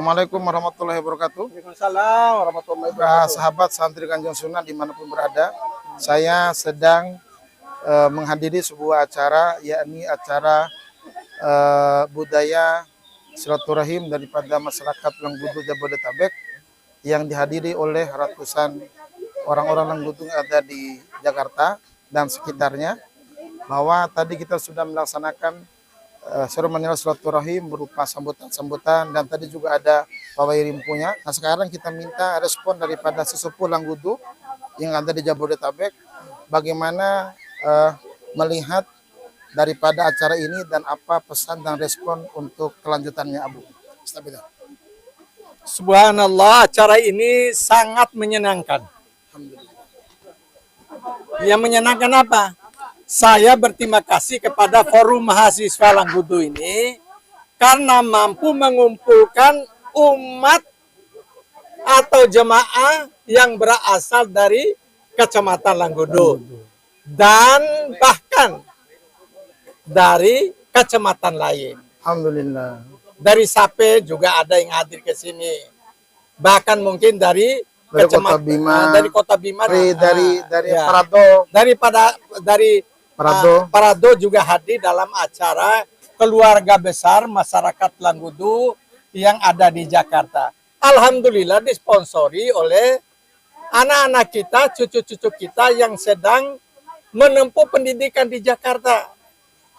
Assalamualaikum warahmatullahi wabarakatuh. Waalaikumsalam warahmatullahi wabarakatuh. Sahabat santri Kanjeng Sunan dimanapun berada, saya sedang menghadiri sebuah acara, yakni acara budaya silaturahim daripada masyarakat Lenggudu Jabodetabek yang dihadiri oleh ratusan orang-orang Lenggudu yang ada di Jakarta dan sekitarnya. Bahwa tadi kita sudah melaksanakan seremonial silaturahim berupa sambutan-sambutan dan tadi juga ada pawai rimpunya. Nah sekarang kita minta respon daripada sesepuh Lenggudu yang ada di Jabodetabek, bagaimana melihat daripada acara ini dan apa pesan dan respon untuk kelanjutannya, Abu. Subhanallah, acara ini sangat menyenangkan. Yang menyenangkan apa? Saya berterima kasih kepada Forum Mahasiswa Lenggudu ini karena mampu mengumpulkan umat atau jemaah yang berasal dari Kecamatan Lenggudu dan bahkan dari kecamatan lain. Alhamdulillah. Dari Sape juga ada yang hadir ke sini. Bahkan mungkin dari Kota Bima, dari Kota Bima, dari ya. Parado, dari Parado juga hadir dalam acara keluarga besar masyarakat Lenggudu yang ada di Jakarta. Alhamdulillah disponsori oleh anak-anak kita, cucu-cucu kita yang sedang menempuh pendidikan di Jakarta.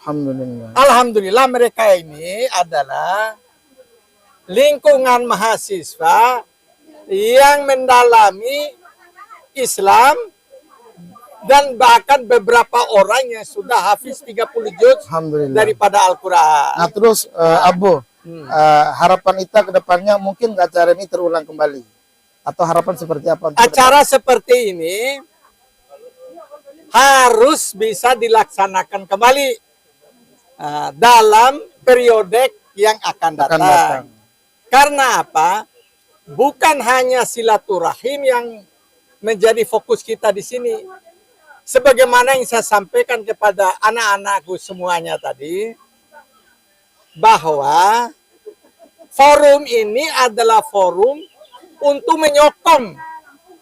Alhamdulillah. Alhamdulillah mereka ini adalah lingkungan mahasiswa yang mendalami Islam dan bahkan beberapa orang yang sudah hafiz 30 juz daripada Al-Quran. Nah terus Abu, harapan kita ke depannya mungkin acara ini terulang kembali? Atau harapan seperti apa? Acara seperti ini harus bisa dilaksanakan kembali dalam periode yang akan datang. Karena apa? Bukan hanya silaturahim yang menjadi fokus kita di sini. Sebagaimana yang saya sampaikan kepada anak-anakku semuanya tadi, bahwa forum ini adalah forum untuk menyokong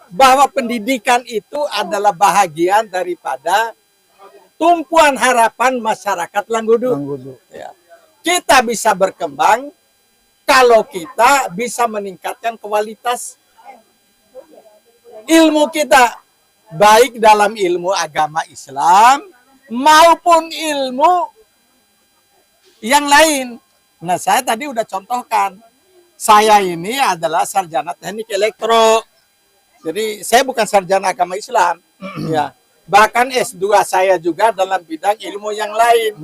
bahwa pendidikan itu adalah bahagian daripada tumpuan harapan masyarakat Lenggudu. Ya. Kita bisa berkembang kalau kita bisa meningkatkan kualitas ilmu kita, baik dalam ilmu agama Islam maupun ilmu yang lain. Nah, saya tadi udah contohkan. Saya ini adalah sarjana teknik elektro. Jadi, saya bukan sarjana agama Islam. Ya. Bahkan S2 saya juga dalam bidang ilmu yang lain.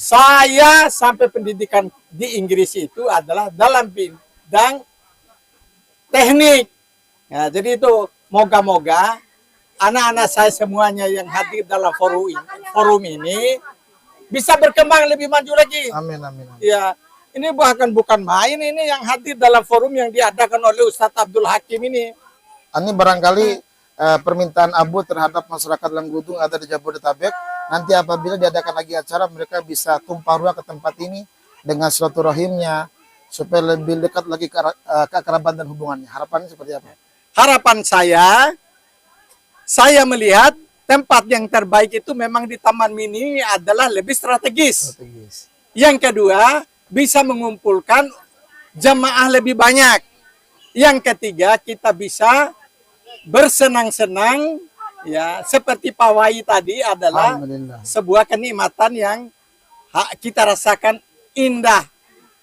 Saya sampai pendidikan di Inggris itu adalah dalam bidang teknik. Ya, jadi itu moga-moga anak-anak saya semuanya yang hadir dalam forum ini bisa berkembang lebih maju lagi. Amin, amin, amin. Ya, ini bahkan bukan main, ini yang hadir dalam forum yang diadakan oleh Ustadz Abdul Hakim ini. Ini barangkali permintaan Abu terhadap masyarakat Lenggudu yang ada di Jabodetabek. Nanti apabila diadakan lagi acara, mereka bisa tumpah ruah ke tempat ini dengan silaturahimnya supaya lebih dekat lagi keakraban dan hubungannya. Harapannya seperti apa? Harapan saya melihat tempat yang terbaik itu memang di Taman Mini adalah lebih strategis. Yang kedua, bisa mengumpulkan jemaah lebih banyak. Yang ketiga, kita bisa bersenang-senang, ya, seperti pawai tadi adalah sebuah kenikmatan yang kita rasakan indah.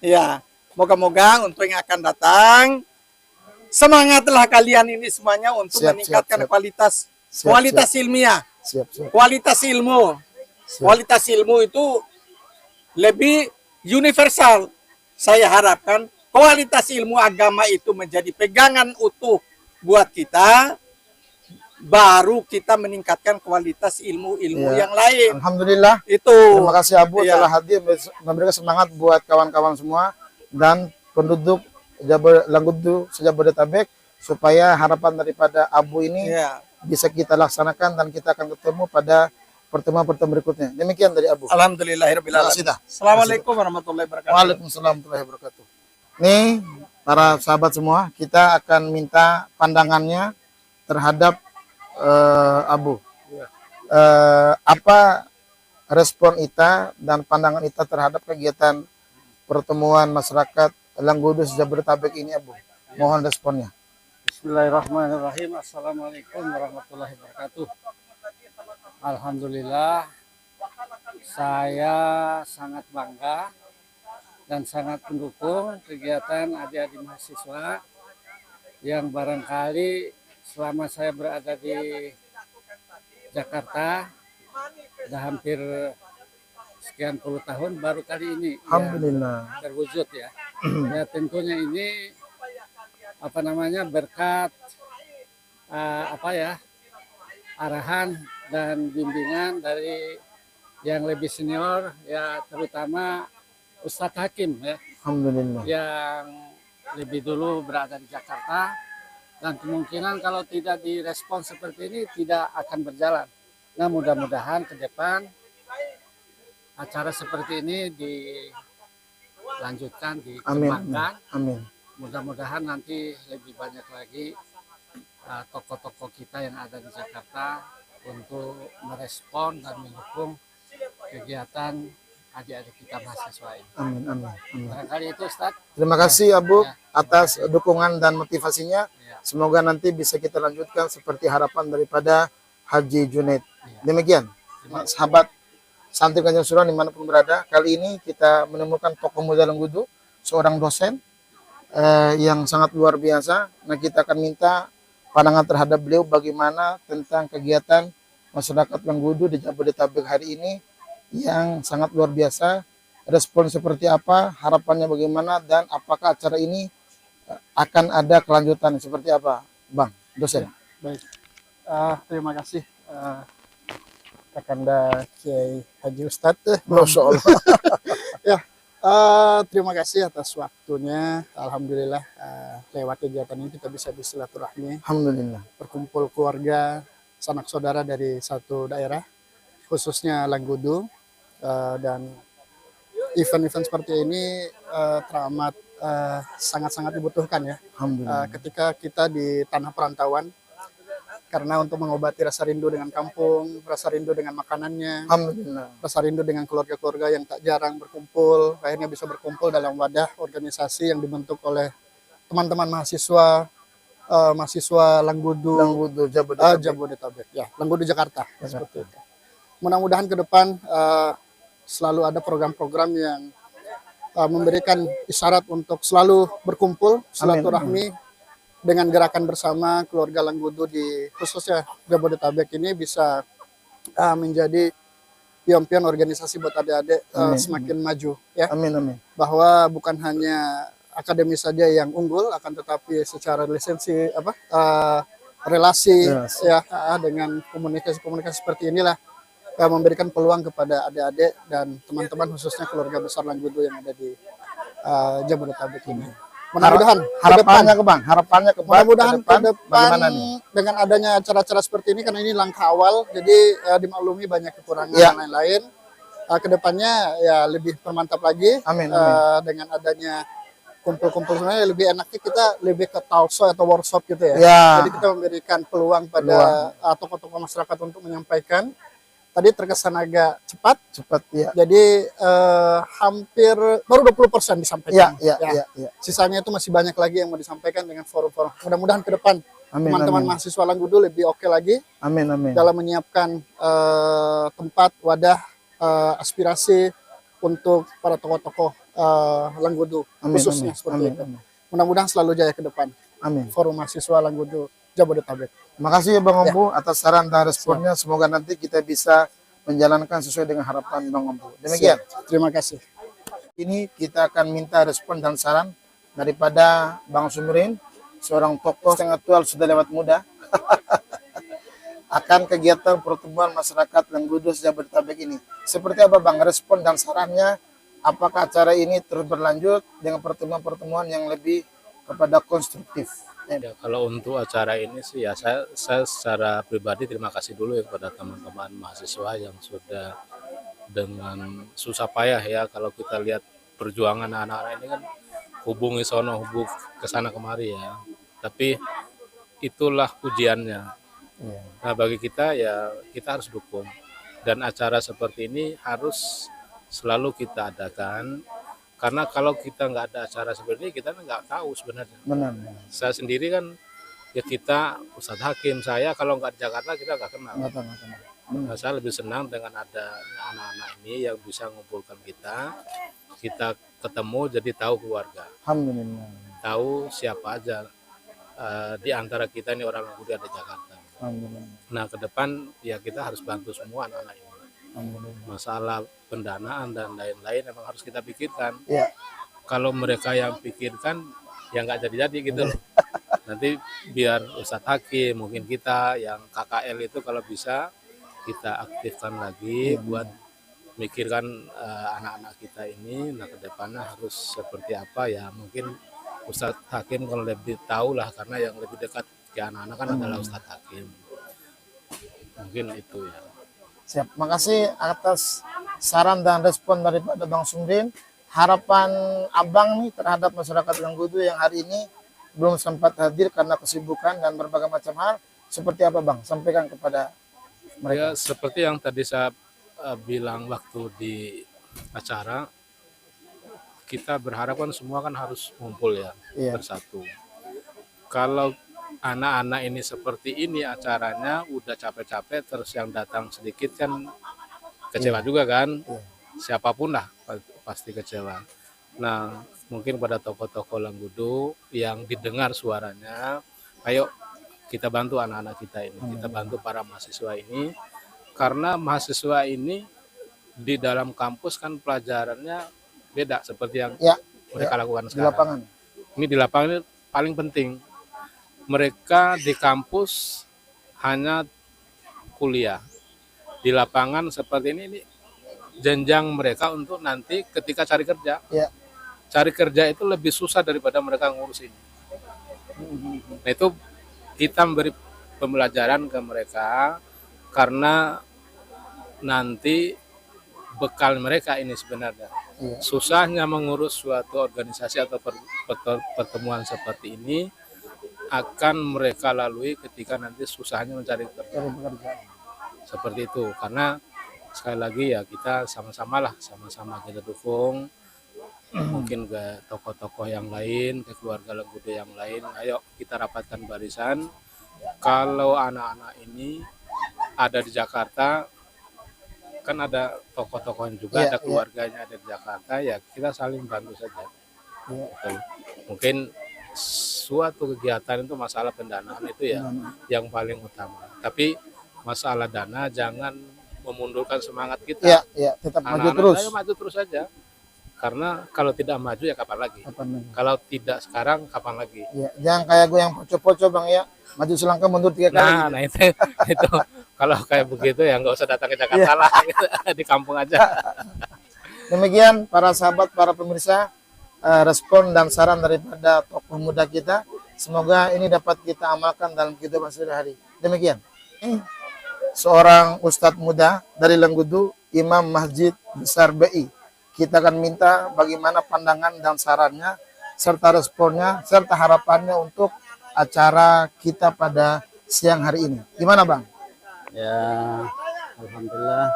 Ya, moga-moga untuk yang akan datang, semangatlah kalian ini semuanya untuk meningkatkan kualitas ilmiah, kualitas ilmu. Kualitas ilmu itu lebih universal. Saya harapkan kualitas ilmu agama itu menjadi pegangan utuh buat kita, baru kita meningkatkan kualitas ilmu-ilmu yang lain. Alhamdulillah. Itu. Terima kasih Abu telah hadir memberikan semangat buat kawan-kawan semua dan penduduk Lenggudu Jabodetabek supaya harapan daripada Abu ini bisa kita laksanakan dan kita akan ketemu pada pertemuan-pertemuan berikutnya. Demikian dari Abu. Alhamdulillahirabbil alamin. Assalamualaikum warahmatullahi wabarakatuh. Waalaikumsalam warahmatullahi wabarakatuh. Nih para sahabat semua, kita akan minta pandangannya terhadap Abu. Apa respon Ita dan pandangan Ita terhadap kegiatan pertemuan masyarakat Langgudus Jabodetabek ini, Abu? Mohon responnya. Bismillahirrahmanirrahim. Assalamualaikum warahmatullahi wabarakatuh. Alhamdulillah, saya sangat bangga dan sangat mendukung kegiatan adik-adik mahasiswa yang barangkali selama saya berada di Jakarta sudah hampir sekian puluh tahun, baru kali ini Alhamdulillah. terwujud ya. Ya tentunya ini berkat arahan dan bimbingan dari yang lebih senior, ya terutama Ustadz Hakim ya, Alhamdulillah. yang lebih dulu berada di Jakarta, dan kemungkinan kalau tidak direspon seperti ini tidak akan berjalan. Nah, mudah-mudahan ke depan acara seperti ini dilanjutkan, Amin. dikembangkan. Amin. Mudah-mudahan nanti lebih banyak lagi tokoh-tokoh kita yang ada di Jakarta untuk merespon dan mendukung kegiatan adik-adik kita mahasiswa ini. Amin. Amin. Amin. Barangkali itu, Ustaz. Terima kasih Abu Ya, atas dukungan dan motivasinya. Ya. Semoga nanti bisa kita lanjutkan seperti harapan daripada Haji Junaid. Ya. Demikian, sahabat santri Kanjeng Sunan dimanapun berada, kali ini kita menemukan tokoh muda Lenggudu, seorang dosen yang sangat luar biasa. Nah, kita akan minta pandangan terhadap beliau bagaimana tentang kegiatan masyarakat Lenggudu di Jabodetabek hari ini yang sangat luar biasa. Respon seperti apa, harapannya bagaimana, dan apakah acara ini akan ada kelanjutan seperti apa, Bang dosen? Baik, terima kasih Kakanda Kiai Haji Ustadz. Masya Allah. Ya, terima kasih atas waktunya. Alhamdulillah lewat kegiatan ini kita bisa bersilaturahmi, Alhamdulillah. berkumpul keluarga, sanak saudara dari satu daerah, khususnya Langgudu, dan event-event seperti ini teramat sangat-sangat dibutuhkan ya. Alhamdulillah. Ketika kita di tanah perantauan, karena untuk mengobati rasa rindu dengan kampung, rasa rindu dengan makanannya, Alhamdulillah. rasa rindu dengan keluarga-keluarga yang tak jarang berkumpul, akhirnya bisa berkumpul dalam wadah organisasi yang dibentuk oleh teman-teman mahasiswa mahasiswa Langgudu Lenggudu Jabodetabek. Jabodetabek, ya, Langgudu Jakarta, seperti itu. Mudah-mudahan ke depan selalu ada program-program yang memberikan isyarat untuk selalu berkumpul, silaturahmi dengan gerakan bersama keluarga Langgudu di khususnya Jabodetabek ini bisa menjadi pion-pion organisasi buat adik-adik semakin maju ya. Amin. Amin. Bahwa bukan hanya akademis saja yang unggul, akan tetapi secara relasi ya dengan komunikasi seperti inilah memberikan peluang kepada adik-adik dan teman-teman khususnya keluarga besar Langgudu yang ada di Jabodetabek ini. Mudah-mudahan Harapannya ke Bang, harapannya ke Bang, mudah-mudahan ke depan bagaimana nih? dengan adanya acara-acara seperti ini, karena ini langkah awal, jadi dimaklumi banyak kekurangan Ya. dan lain-lain. Kedepannya ya lebih termantap lagi. Amin. Dengan adanya kumpul-kumpul sebenarnya lebih enaknya kita lebih ke talkshow atau workshop gitu ya. Ya. Jadi kita memberikan peluang pada tokoh-tokoh masyarakat untuk menyampaikan. Tadi terkesan agak cepat, ya. jadi hampir baru 20% disampaikan. Ya. Sisanya itu masih banyak lagi yang mau disampaikan dengan forum-forum. Mudah-mudahan ke depan Amin. teman-teman mahasiswa Langgudu lebih oke lagi Amin. dalam menyiapkan tempat, wadah, aspirasi untuk para tokoh-tokoh Langgudu khususnya seperti itu. Mudah-mudahan selalu jaya ke depan. Amin. Forum mahasiswa Langgudu Jabodetabek. Terima kasih ya Bang Ombu atas saran dan responnya. Semoga nanti kita bisa menjalankan sesuai dengan harapan Bang Ombu. Demikian. Terima kasih. Ini kita akan minta respon dan saran daripada Bang Sumrin, seorang tokoh sangat tua, sudah lewat muda, akan kegiatan pertemuan masyarakat Langgudu Jabodetabek ini. Seperti apa Bang respon dan sarannya? Apakah acara ini terus berlanjut dengan pertemuan-pertemuan yang lebih kepada konstruktif? Ya, kalau untuk acara ini sih ya saya secara pribadi terima kasih dulu ya kepada teman-teman mahasiswa yang sudah dengan susah payah ya, kalau kita lihat perjuangan anak-anak ini kan hubungi sono, hubung ke sana kemari ya. Tapi itulah ujiannya. Iya. Nah, bagi kita ya kita harus dukung. Dan acara seperti ini harus selalu kita adakan. Karena kalau kita nggak ada acara seperti ini, kita nggak tahu sebenarnya. Benar. Saya sendiri kan, ya kita Ustadz Hakim, saya kalau nggak di Jakarta kita nggak kenal. Nggak tahu, nggak tahu. Nah, saya lebih senang dengan ada anak-anak ini yang bisa mengumpulkan kita ketemu jadi tahu keluarga, Alhamdulillah. tahu siapa aja di antara kita ini orang yang udah di Jakarta. Alhamdulillah. Nah, ke depan ya kita harus bantu semua anak-anak ini. Alhamdulillah. Masalah pendanaan dan lain-lain memang harus kita pikirkan. Iya. Kalau mereka yang pikirkan ya nggak jadi-jadi gitu loh. Nanti biar Ustadz Hakim, mungkin kita yang KKL itu kalau bisa kita aktifkan lagi buat mikirkan anak-anak kita ini. Nah, ke depannya harus seperti apa ya, mungkin Ustadz Hakim kalau lebih tahu lah, karena yang lebih dekat ke anak-anak kan adalah Ustadz Hakim. Mungkin itu ya. Siap. Makasih atas saran dan respon daripada Bang Sumrin. Harapan Abang nih terhadap masyarakat Lenggudu yang hari ini belum sempat hadir karena kesibukan dan berbagai macam hal, seperti apa Bang? Sampaikan kepada mereka. Ya, seperti yang tadi saya bilang waktu di acara, kita berharap kan semua kan harus ngumpul ya, Iya. bersatu. Kalau anak-anak ini seperti ini acaranya udah capek-capek, terus yang datang sedikit kan kecewa juga kan. Iya. Siapapun lah pasti kecewa. Nah, mungkin pada tokoh-tokoh Lenggudu yang didengar suaranya, ayo kita bantu anak-anak kita ini, kita bantu para mahasiswa ini, karena mahasiswa ini di dalam kampus kan pelajarannya beda seperti yang Ya, mereka lakukan di sekarang. lapangan. Ini di lapangan ini paling penting. Mereka di kampus hanya kuliah. Di lapangan seperti ini jenjang mereka untuk nanti ketika cari kerja. Ya. Cari kerja itu lebih susah daripada mereka ngurus ini. Nah, itu kita memberi pembelajaran ke mereka karena nanti bekal mereka ini sebenarnya. Iya. Susahnya mengurus suatu organisasi atau pertemuan seperti ini akan mereka lalui ketika nanti susahnya mencari kerja. Cari pekerjaan. Seperti itu, karena sekali lagi ya kita sama-sama kita dukung, mungkin ke tokoh-tokoh yang lain, ke keluarga Lenggudu yang lain, ayo kita rapatkan barisan. Kalau anak-anak ini ada di Jakarta, kan ada tokoh-tokohnya juga, Iya, ada keluarganya ada di Jakarta, ya kita saling bantu saja. Iya. Betul. Mungkin suatu kegiatan itu masalah pendanaan itu ya yang paling utama. Tapi masalah dana jangan memundurkan semangat kita. Iya, iya, tetap maju Anak-anak terus. saya maju terus saja. Karena kalau tidak maju ya kapan lagi? Kapan lagi? Kalau tidak sekarang kapan lagi? Iya, jangan kayak gue yang poco-poco Bang ya. Maju selangkah mundur 3 kali. Nah itu kalau kayak begitu ya nggak usah datang ke Jakarta lah, di kampung aja. Demikian para sahabat, para pemirsa, respon dan saran daripada tokoh muda kita. Semoga ini dapat kita amalkan dalam kehidupan sehari-hari. Demikian. Seorang ustadz muda dari Lenggudu, Imam Masjid Besar BI. Kita akan minta bagaimana pandangan dan sarannya, serta responnya, serta harapannya untuk acara kita pada siang hari ini. Gimana Bang? Ya, alhamdulillah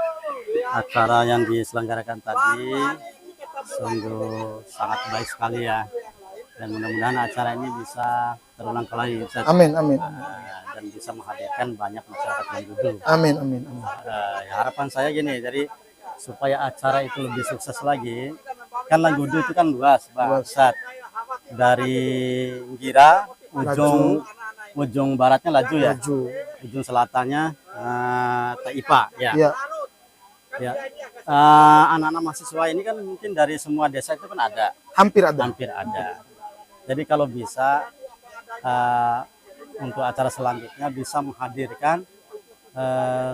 acara yang diselenggarakan tadi sungguh sangat baik sekali ya. Dan mudah-mudahan acara ini bisa terulang kembali Ustaz. Amin, amin. Dan bisa menghadirkan banyak masyarakat yang duduk. Amin, amin, amin. Ya, harapan saya gini, jadi supaya acara itu lebih sukses lagi, kan Lenggudu itu kan luas, Pak Ustaz. Dari Gira, ujung baratnya Laju ya, ujung selatannya Taipa ya. Ya, Ya. Anak-anak mahasiswa ini kan mungkin dari semua desa itu kan ada, hampir ada. hampir ada. Jadi kalau bisa untuk acara selanjutnya bisa menghadirkan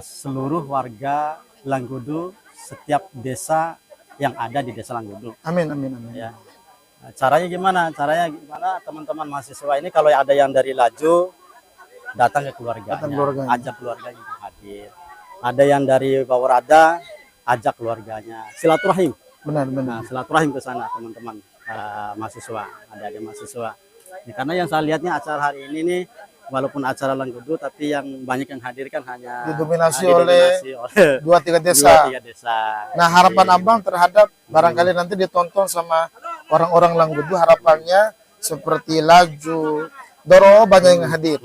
seluruh warga Lenggudu, setiap desa yang ada di desa Lenggudu. Amin, amin, amin. Ya. Caranya gimana? Teman-teman mahasiswa ini kalau ada yang dari Laju datang ke keluarganya, ajak keluarganya untuk hadir. Ada yang dari Bawarada, ajak keluarganya. Silaturahim. Benar, Nah, benar. silaturahim ke sana teman-teman. mahasiswa, adik-adik mahasiswa. Ya, karena yang saya lihatnya acara hari ini nih, walaupun acara Langgudu, tapi yang banyak yang hadir kan hanya Didominasi oleh dua tiga desa. 2-3 desa. Nah, harapan Jadi, abang terhadap barangkali nanti ditonton sama orang-orang Langgudu, harapannya seperti Laju, Doro banyak yang hadir,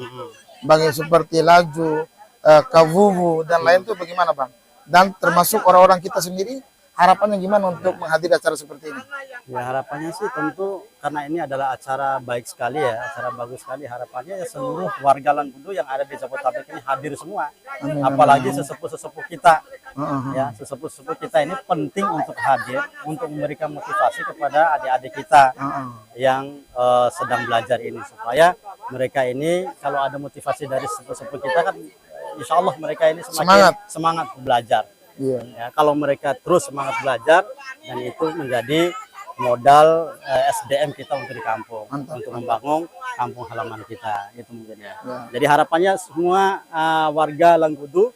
bagi seperti Laju, Kavuvu dan lain itu bagaimana bang? Dan termasuk orang-orang kita sendiri, harapannya gimana untuk menghadiri acara seperti ini? ya harapannya sih tentu karena ini adalah acara baik sekali ya, acara bagus sekali. Harapannya ya seluruh warga Langgudu yang ada di Jabodetabek ini hadir semua. Apalagi sesepuh-sesepuh kita. Ya, sesepuh-sesepuh kita ini penting untuk hadir untuk memberikan motivasi kepada adik-adik kita yang sedang belajar ini, supaya mereka ini kalau ada motivasi dari sesepuh-sepuh kita kan insya Allah mereka ini semakin semangat belajar. Ya, kalau mereka terus semangat belajar, dan itu menjadi modal SDM kita untuk di kampung, untuk membangun kampung halaman kita, itu mungkin ya. Jadi harapannya semua warga Langgudu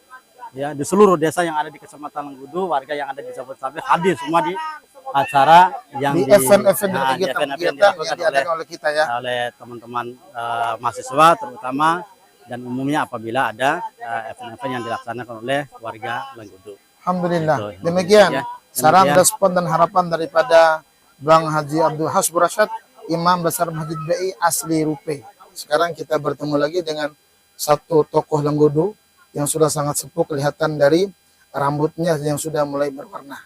ya di seluruh desa yang ada di Kecamatan Langgudu, warga yang ada di Jabodetabek hadir semua di acara yang di event-event yang diadakan oleh kita ya, oleh teman-teman mahasiswa terutama, dan umumnya apabila ada event-event yang dilaksanakan oleh warga Langgudu. Alhamdulillah. Itu, Demikian ya. saran, Demikian. respon dan harapan daripada Bang Haji Abdul Hasbur Rasyad, Imam Besar Masjid BI asli Rupe. Sekarang kita bertemu lagi dengan satu tokoh Langgudu yang sudah sangat sepuh, kelihatan dari rambutnya yang sudah mulai berwarna.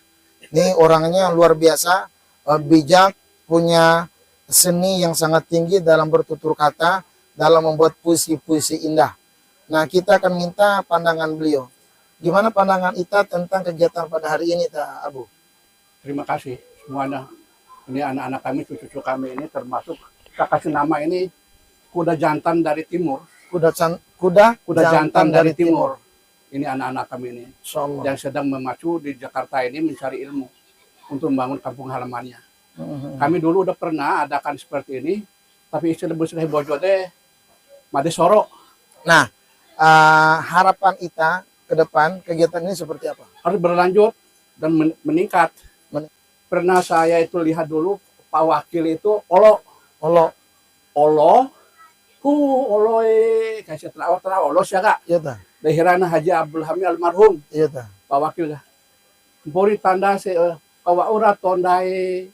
Ini orangnya luar biasa, bijak, punya seni yang sangat tinggi dalam bertutur kata, dalam membuat puisi-puisi indah. Nah, kita akan minta pandangan beliau. Gimana pandangan Ita tentang kegiatan pada hari ini, Ta Abu? Terima kasih semuanya. Ini anak-anak kami, cucu-cucu kami ini termasuk kita kasih nama ini kuda jantan dari timur. Kuda jantan dari timur. Ini anak-anak kami ini Insyaallah. yang sedang memacu di Jakarta ini mencari ilmu untuk membangun kampung halamannya. Kami dulu udah pernah adakan seperti ini, tapi istilah besar bojo deh, Made Soro. Nah, harapan Ita ke depan kegiatan ini seperti apa? Harus berlanjut dan meningkat. Pernah saya itu lihat dulu Pak Wakil itu olo kasih terawat olo siaga. Iya ta. Dahirana Haji Abdul Hamid almarhum Iya ta. Pak Wakil dah. Pori tanda se kawa ura tondai.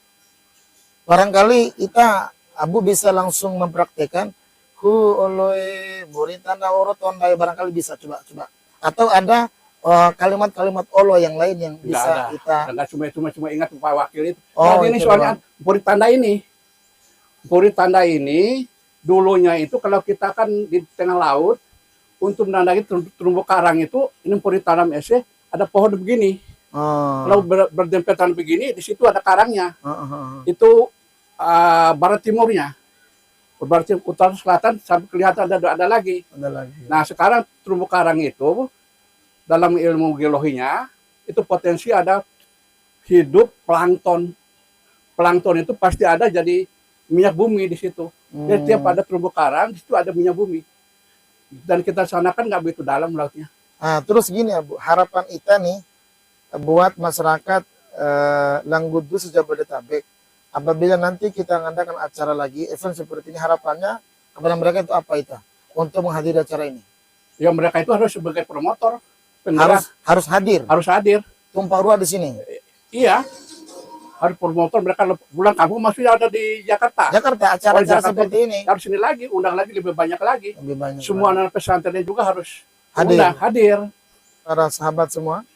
Barangkali Ita Abu bisa langsung mempraktekkan bori tanda oro tondai, barangkali bisa coba. Atau ada kalimat-kalimat olo yang lain yang bisa kita. Enggak cuma ingat Pak Wakil itu. Oh, ini itu soalnya pori tanda ini dulunya itu kalau kita kan di tengah laut untuk menandai terumbu karang itu, ini pori tanam ese ada pohon begini. Kalau berdempetan begini, di situ ada karangnya. Itu barat timurnya. Berarti utara selatan sampai kelihatan ada lagi. Nah, sekarang terumbu karang itu dalam ilmu geologinya itu potensi ada hidup plankton. Plankton itu pasti ada jadi minyak bumi di situ. Jadi tiap ada terumbu karang di situ ada minyak bumi. Dan kita sana kan nggak begitu dalam lautnya. Nah, terus gini ya Bu, harapan Ita nih buat masyarakat Langgudu Jabodetabek, apabila nanti kita mengadakan acara lagi, event seperti ini, harapannya kepada mereka itu apa Ita untuk menghadiri acara ini? Ya mereka itu harus sebagai promotor, harus hadir. Harus hadir. Tumpah ruah di sini. Iya. Harus promotor, mereka pulang kampung masih ada di Jakarta. Acara-acara seperti ini. Harus ini lagi, undang lagi lebih banyak lagi. Lebih banyak. Semua anak pesantrennya juga harus hadir. Para sahabat semua,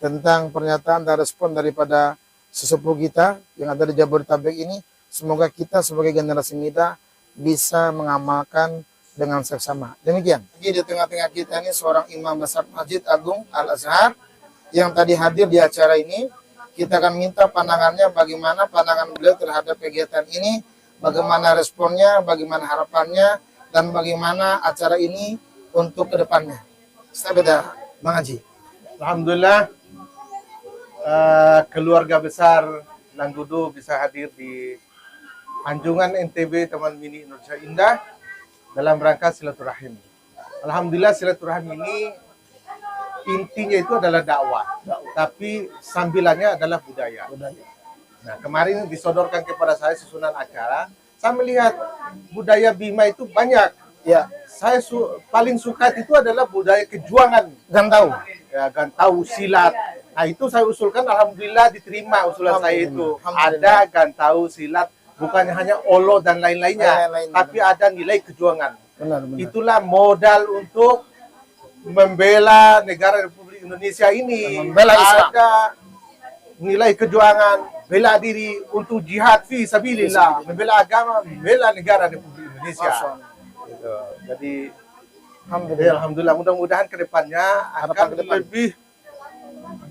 tentang pernyataan dan respon daripada sesepuh kita yang ada di Jabodetabek ini, semoga kita sebagai generasi muda bisa mengamalkan dengan seksama. Demikian. Di tengah-tengah kita ini seorang imam besar Masjid Agung Al-Azhar yang tadi hadir di acara ini. Kita akan minta pandangannya, bagaimana pandangan beliau terhadap kegiatan ini, bagaimana responnya, bagaimana harapannya, dan bagaimana acara ini untuk kedepannya. Sabda Bang Haji. Alhamdulillah, keluarga besar Langgudu bisa hadir di Anjungan NTB Taman Mini Indonesia Indah dalam rangka silaturahim. Alhamdulillah, silaturahim ini intinya itu adalah dakwah, tapi sambilannya adalah budaya. Nah, kemarin disodorkan kepada saya susunan acara. Saya melihat budaya Bima itu banyak. Ya, Saya paling suka itu adalah budaya kejuangan. Gantau. Ya, gantau, silat. Nah, itu saya usulkan, alhamdulillah diterima usulan saya itu. Alhamdulillah. Ada gantau, silat, bukan hanya olo dan lain-lainnya, Lain-lainnya. tapi ada nilai kejuangan. Benar. Itulah modal untuk membela negara Republik Indonesia ini. Membela Islam. Ada nilai kejuangan, bela diri untuk jihad fi sabilillah, membela agama, membela negara Republik Indonesia. Masya Allah. Gitu. Jadi Alhamdulillah. alhamdulillah, mudah-mudahan ke depannya Harapan akan ke depan. lebih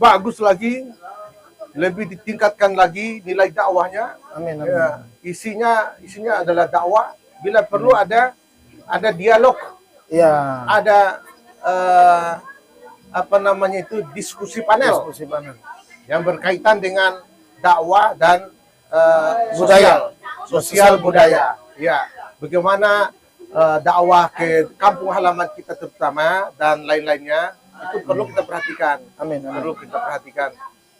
bagus lagi, lebih ditingkatkan lagi nilai dakwahnya. Amin. Ya, isinya adalah dakwah. Bila perlu ada dialog, Ya. ada apa namanya itu, diskusi panel Diskusi panel. yang berkaitan dengan dakwah dan Budaya. sosial budaya. Ya, bagaimana dakwah ke kampung halaman kita terutama dan lain-lainnya itu perlu kita perhatikan. Amin. Perlu kita perhatikan,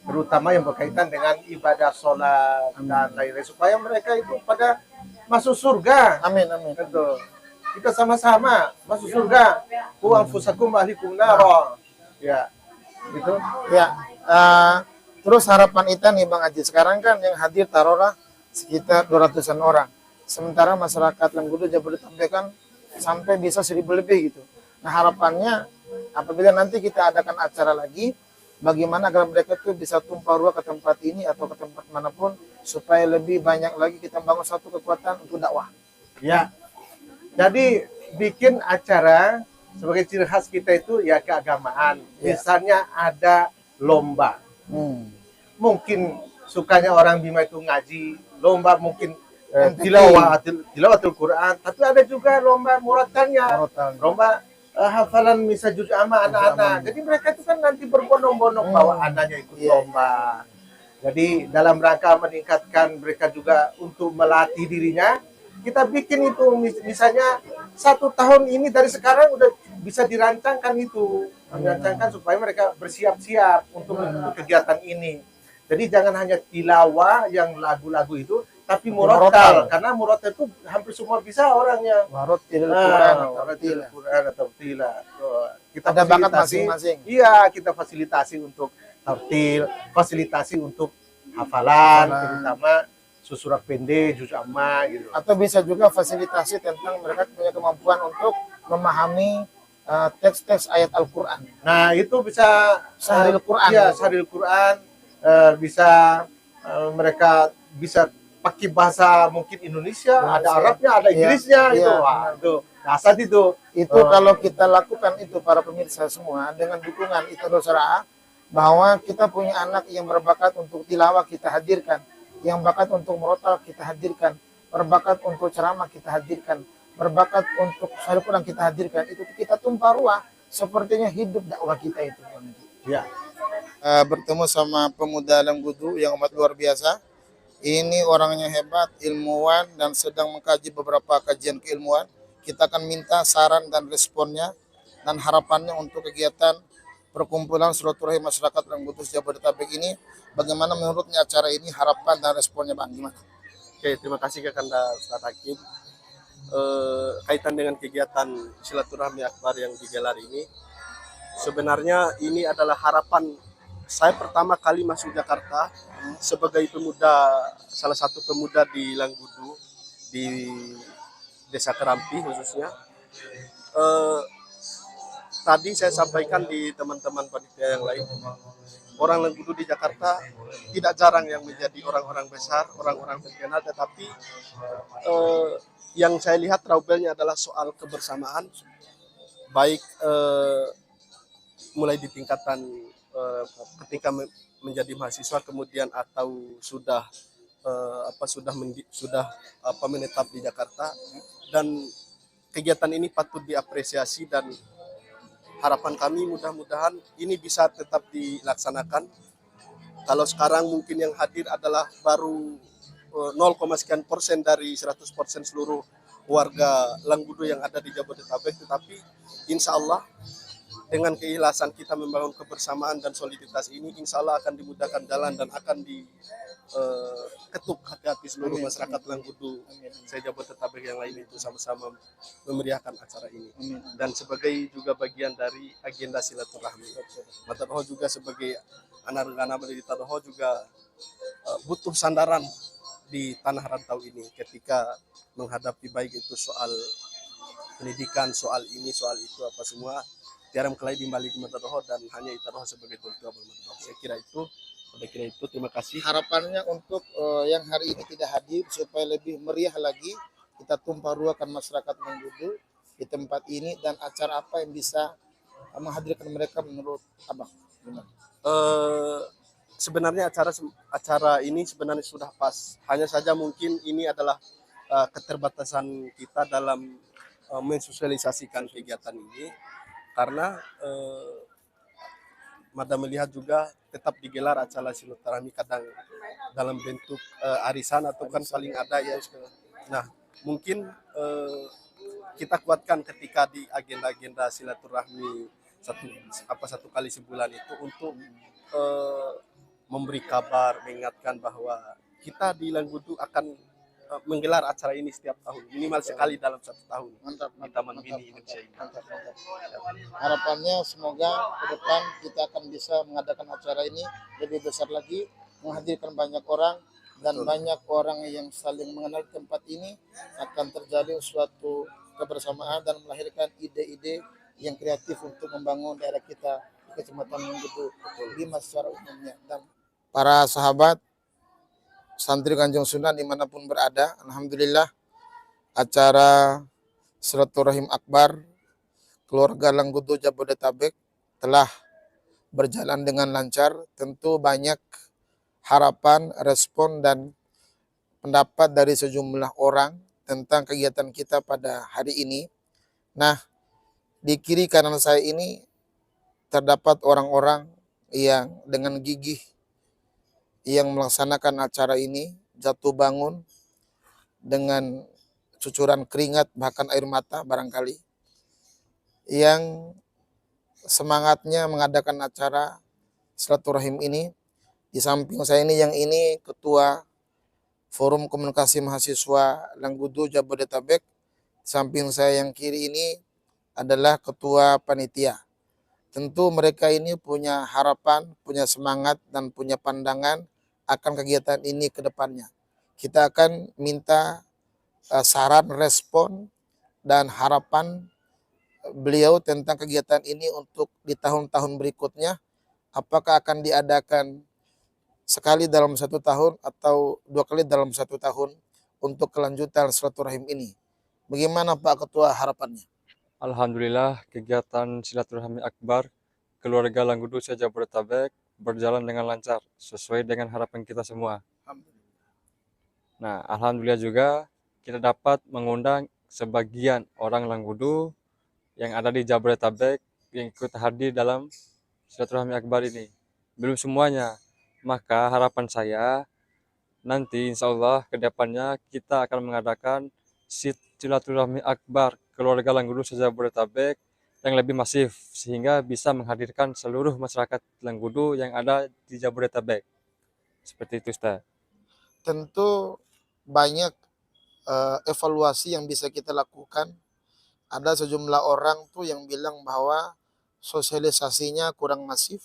terutama yang berkaitan dengan ibadah sholat dan lain-lain, supaya mereka itu pada masuk surga. Amin. Gitu. Kita sama-sama masuk surga. Ku anfusakum ahlikum nara. Ya, gitu. Ya. Terus harapan kita nih Bang Haji, sekarang kan yang hadir taruhlah sekitar 200-an orang. Sementara masyarakat Lenggudu Jabodetabek kan sampai bisa 1.000 lebih gitu. Nah, harapannya apabila nanti kita adakan acara lagi, bagaimana agar mereka tuh bisa tumpah ruah ke tempat ini atau ke tempat manapun supaya lebih banyak lagi kita bangun satu kekuatan untuk dakwah. Ya. Jadi bikin acara sebagai ciri khas kita itu ya keagamaan. Ya. Misalnya ada lomba. Mungkin sukanya orang Bima itu ngaji, lomba mungkin tilawatul Quran, tapi ada juga lomba muratalnya, lomba hafalan misal juz amma anak-anak. Jadi mereka itu kan nanti berbondong-bondong bawa anaknya ikut lomba. Jadi dalam rangka meningkatkan mereka juga untuk melatih dirinya, kita bikin itu misalnya 1 tahun ini dari sekarang udah bisa dirancangkan itu, dirancangkan supaya mereka bersiap-siap untuk kegiatan ini. Jadi jangan hanya tilawah yang lagu-lagu itu, tapi murotal, karena murotal itu hampir semua bisa orangnya. Warotil Quran Atau tila. Kita ada bakat fasilitasi. masing-masing. Iya, kita fasilitasi untuk tartil, fasilitasi untuk hafalan, terutama surat pendek, juz amma gitu. Atau bisa juga fasilitasi tentang mereka punya kemampuan untuk memahami teks-teks ayat Al-Quran. Nah, itu bisa Sahril Quran. Iya, Sahril Quran. Bisa mereka bisa pakai bahasa mungkin Indonesia, ada Arabnya, ada Inggrisnya, iya, itu. Wah, itu dasar itu. Itu kalau kita lakukan itu para pemirsa semua dengan dukungan itu Nusra, bahwa kita punya anak yang berbakat untuk tilawah kita hadirkan, yang bakat untuk merotal kita hadirkan, berbakat untuk ceramah kita hadirkan, berbakat untuk Sahril Quran kita hadirkan, itu kita tumpah ruah sepertinya hidup dakwah kita itu. Ya. Bertemu sama pemuda Lenggudu yang amat luar biasa. Ini orangnya hebat, ilmuwan, dan sedang mengkaji beberapa kajian keilmuan. Kita akan minta saran dan responnya dan harapannya untuk kegiatan perkumpulan silaturahim masyarakat Lenggudu Jabodetabek ini. Bagaimana menurutnya acara ini, harapan dan responnya Bang? Gimana? Oke, terima kasih kepada Ustaz Hakim. Kaitan dengan kegiatan silaturahmi akbar yang digelar ini, sebenarnya ini adalah harapan saya pertama kali masuk Jakarta sebagai pemuda, salah satu pemuda di Lenggudu, di Desa Kerampi khususnya. Tadi saya sampaikan di teman-teman panitia yang lain, orang Lenggudu di Jakarta tidak jarang yang menjadi orang-orang besar, orang-orang terkenal, tetapi yang saya lihat trouble-nya adalah soal kebersamaan, baik mulai di tingkatan ketika menjadi mahasiswa kemudian atau sudah menetap di Jakarta, dan kegiatan ini patut diapresiasi dan harapan kami mudah-mudahan ini bisa tetap dilaksanakan. Kalau sekarang mungkin yang hadir adalah baru 0, sekian persen dari 100% seluruh warga Lenggudu yang ada di Jabodetabek, tetapi insya Allah dengan keikhlasan kita membangun kebersamaan dan soliditas ini, insya Allah akan dimudahkan jalan dan akan ketuk hati-hati seluruh masyarakat Langgudu se-Jabodetabek yang lain itu sama-sama memeriahkan acara ini. Dan sebagai juga bagian dari agenda silaturahmi. Matadoho juga sebagai anak regana di Tadoho juga butuh sandaran di tanah rantau ini ketika menghadapi baik itu soal pendidikan, soal ini, soal itu, apa semua. Tiaram kelai di balik Matadoho dan hanya Itadoho sebagai tuan tuan Matadoho. Saya kira itu. Terima kasih. Harapannya untuk yang hari ini tidak hadir supaya lebih meriah lagi, kita tumpah ruahkan masyarakat Langgudu di tempat ini, dan acara apa yang bisa menghadirkan mereka menurut Abang? Sebenarnya acara ini sebenarnya sudah pas. Hanya saja mungkin ini adalah keterbatasan kita dalam mensosialisasikan kegiatan ini, karena Mada melihat juga tetap digelar acara silaturahmi kadang dalam bentuk arisan atau kan paling ada ya. Nah, mungkin kita kuatkan ketika di agenda-agenda silaturahmi satu kali sebulan itu untuk memberi kabar, mengingatkan bahwa kita di Langgudu akan menggelar acara ini setiap tahun, minimal sekali dalam 1 tahun. Mantap, di Taman Mini Indonesia ini. mantap. Harapannya semoga ke depan kita akan bisa mengadakan acara ini lebih besar lagi, menghadirkan banyak orang, dan banyak orang yang saling mengenal tempat ini, akan terjalin suatu kebersamaan dan melahirkan ide-ide yang kreatif untuk membangun daerah kita di Kecamatan Langgudu Lima secara umumnya. Dan para sahabat santri Kanjeng Sunan dimanapun berada, alhamdulillah acara silaturahim akbar keluarga Langgudu Jabodetabek telah berjalan dengan lancar. Tentu banyak harapan, respon, dan pendapat dari sejumlah orang tentang kegiatan kita pada hari ini. Nah, di kiri kanan saya ini terdapat orang-orang yang dengan gigih yang melaksanakan acara ini, jatuh bangun dengan cucuran keringat bahkan air mata barangkali, yang semangatnya mengadakan acara silaturahim ini. Di samping saya ini, yang ini Ketua Forum Komunikasi Mahasiswa Langgudu Jabodetabek. Di samping saya yang kiri ini adalah Ketua Panitia. Tentu mereka ini punya harapan, punya semangat, dan punya pandangan akan kegiatan ini ke depannya. Kita akan minta saran, respon, dan harapan beliau tentang kegiatan ini untuk di tahun-tahun berikutnya. Apakah akan diadakan sekali dalam 1 tahun atau 2 kali dalam 1 tahun untuk kelanjutan silaturahim ini? Bagaimana Pak Ketua harapannya? Alhamdulillah, kegiatan silaturahmi akbar keluarga Langgudu se-Jabodetabek berjalan dengan lancar sesuai dengan harapan kita semua. Nah, alhamdulillah juga kita dapat mengundang sebagian orang Langgudu yang ada di Jabodetabek yang ikut hadir dalam silaturahmi akbar ini. Belum semuanya, maka harapan saya nanti insya Allah ke depannya kita akan mengadakan silaturahmi akbar keluarga Langgudu se-Jabodetabek yang lebih masif sehingga bisa menghadirkan seluruh masyarakat Langgudu yang ada di Jabodetabek. Seperti itu, Ustaz. Tentu banyak evaluasi yang bisa kita lakukan. Ada sejumlah orang tuh yang bilang bahwa sosialisasinya kurang masif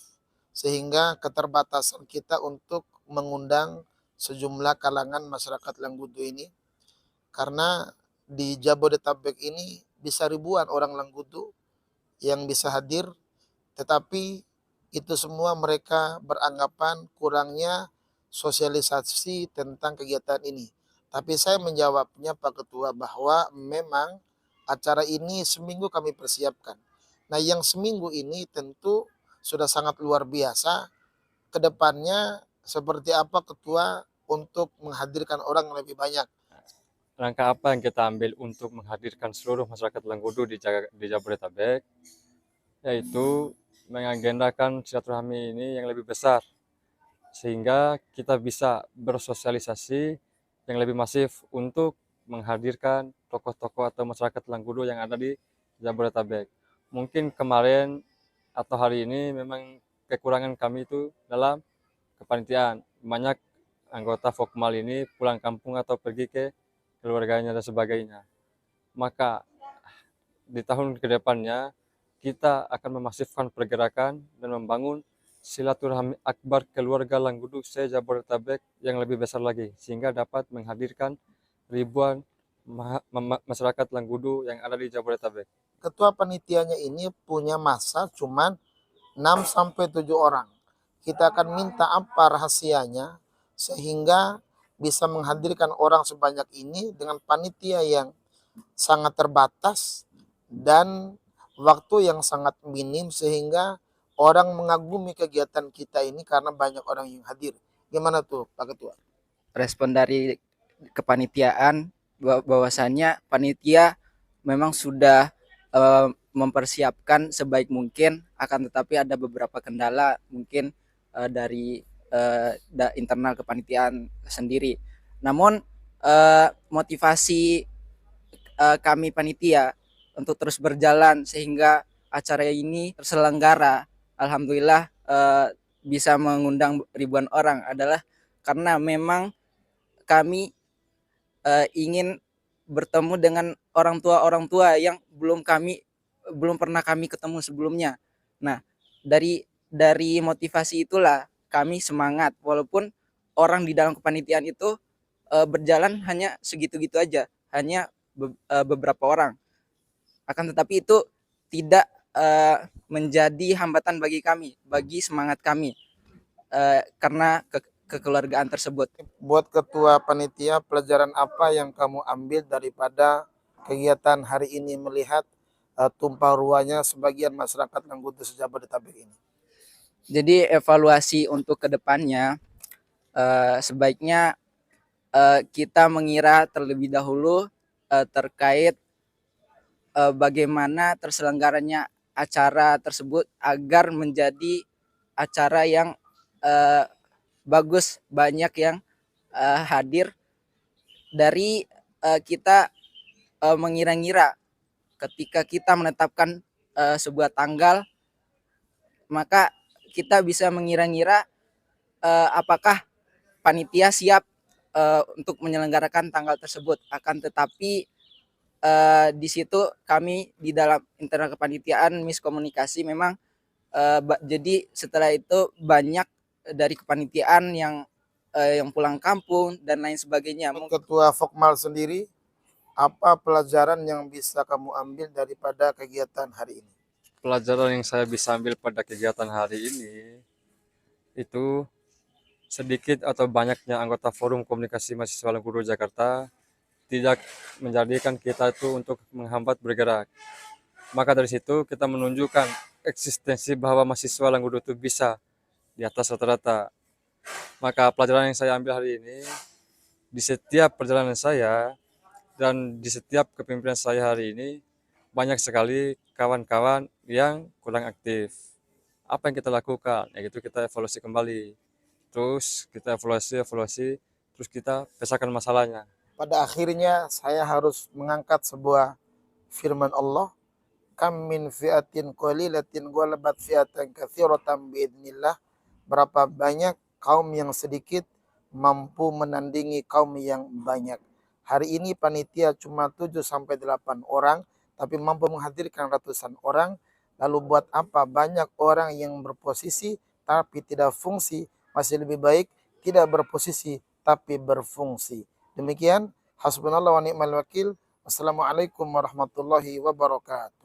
sehingga keterbatasan kita untuk mengundang sejumlah kalangan masyarakat Langgudu ini. Karena di Jabodetabek ini bisa ribuan orang Langgudu yang bisa hadir, tetapi itu semua mereka beranggapan kurangnya sosialisasi tentang kegiatan ini. Tapi saya menjawabnya Pak Ketua bahwa memang acara ini seminggu kami persiapkan. Nah, yang seminggu ini tentu sudah sangat luar biasa. Kedepannya seperti apa Ketua untuk menghadirkan orang lebih banyak? Langkah apa yang kita ambil untuk menghadirkan seluruh masyarakat Langgudu di Jabodetabek, yaitu mengagendakan silaturahmi ini yang lebih besar, sehingga kita bisa bersosialisasi yang lebih masif untuk menghadirkan tokoh-tokoh atau masyarakat Langgudu yang ada di Jabodetabek. Mungkin kemarin atau hari ini memang kekurangan kami itu dalam kepanitiaan. Banyak anggota Fokmal ini pulang kampung atau pergi ke keluarganya dan sebagainya. Maka di tahun kedepannya kita akan memasifkan pergerakan dan membangun silaturahmi akbar keluarga Langgudu se-Jabodetabek yang lebih besar lagi, sehingga dapat menghadirkan ribuan masyarakat Langgudu yang ada di Jabodetabek. Ketua panitianya ini punya masa cuman 6-7 orang. Kita akan minta apa rahasianya sehingga bisa menghadirkan orang sebanyak ini dengan panitia yang sangat terbatas dan waktu yang sangat minim sehingga orang mengagumi kegiatan kita ini karena banyak orang yang hadir. Gimana tuh Pak Ketua? Respon dari kepanitiaan bahwasannya panitia memang sudah mempersiapkan sebaik mungkin, akan tetapi ada beberapa kendala mungkin dari internal kepanitiaan sendiri. Namun motivasi kami panitia untuk terus berjalan sehingga acara ini terselenggara, alhamdulillah bisa mengundang ribuan orang adalah karena memang kami ingin bertemu dengan orang tua yang belum pernah kami ketemu sebelumnya. Nah, dari motivasi itulah kami semangat walaupun orang di dalam kepanitiaan itu berjalan hanya segitu-gitu aja, hanya beberapa orang. Akan tetapi itu tidak menjadi hambatan bagi kami, bagi semangat kami karena kekeluargaan tersebut. Buat ketua panitia, pelajaran apa yang kamu ambil daripada kegiatan hari ini melihat tumpah ruahnya sebagian masyarakat Langgudu se-Jabodetabek ini? Jadi evaluasi untuk kedepannya sebaiknya kita mengira terlebih dahulu terkait bagaimana terselenggaranya acara tersebut agar menjadi acara yang bagus, banyak yang hadir. Dari kita mengira-ngira ketika kita menetapkan sebuah tanggal, maka kita bisa mengira-ngira apakah panitia siap untuk menyelenggarakan tanggal tersebut. Akan tetapi di situ kami di dalam internal kepanitiaan miskomunikasi memang jadi setelah itu banyak dari kepanitiaan yang pulang kampung dan lain sebagainya. Ketua Fokmal sendiri, apa pelajaran yang bisa kamu ambil daripada kegiatan hari ini? Pelajaran yang saya bisa ambil pada kegiatan hari ini itu sedikit atau banyaknya anggota Forum Komunikasi Mahasiswa Langgudu Jakarta tidak menjadikan kita itu untuk menghambat bergerak. Maka dari situ kita menunjukkan eksistensi bahwa mahasiswa Langgudu itu bisa di atas rata-rata. Maka pelajaran yang saya ambil hari ini, di setiap perjalanan saya dan di setiap kepemimpinan saya hari ini, banyak sekali kawan-kawan yang kurang aktif. Apa yang kita lakukan? Ya gitu, kita evaluasi kembali. Terus kita evaluasi, terus kita pecahkan masalahnya. Pada akhirnya saya harus mengangkat sebuah firman Allah, kam min fi'atin qalilatin ghalabat fi'atan katsiratan biidznillah. Berapa banyak kaum yang sedikit mampu menandingi kaum yang banyak. Hari ini panitia cuma 7-8 orang, tapi mampu menghadirkan ratusan orang. Lalu buat apa banyak orang yang berposisi tapi tidak fungsi? Masih lebih baik tidak berposisi tapi berfungsi. Demikian, hasbunallah wa ni'mal wakil. Wassalamualaikum warahmatullahi wabarakatuh.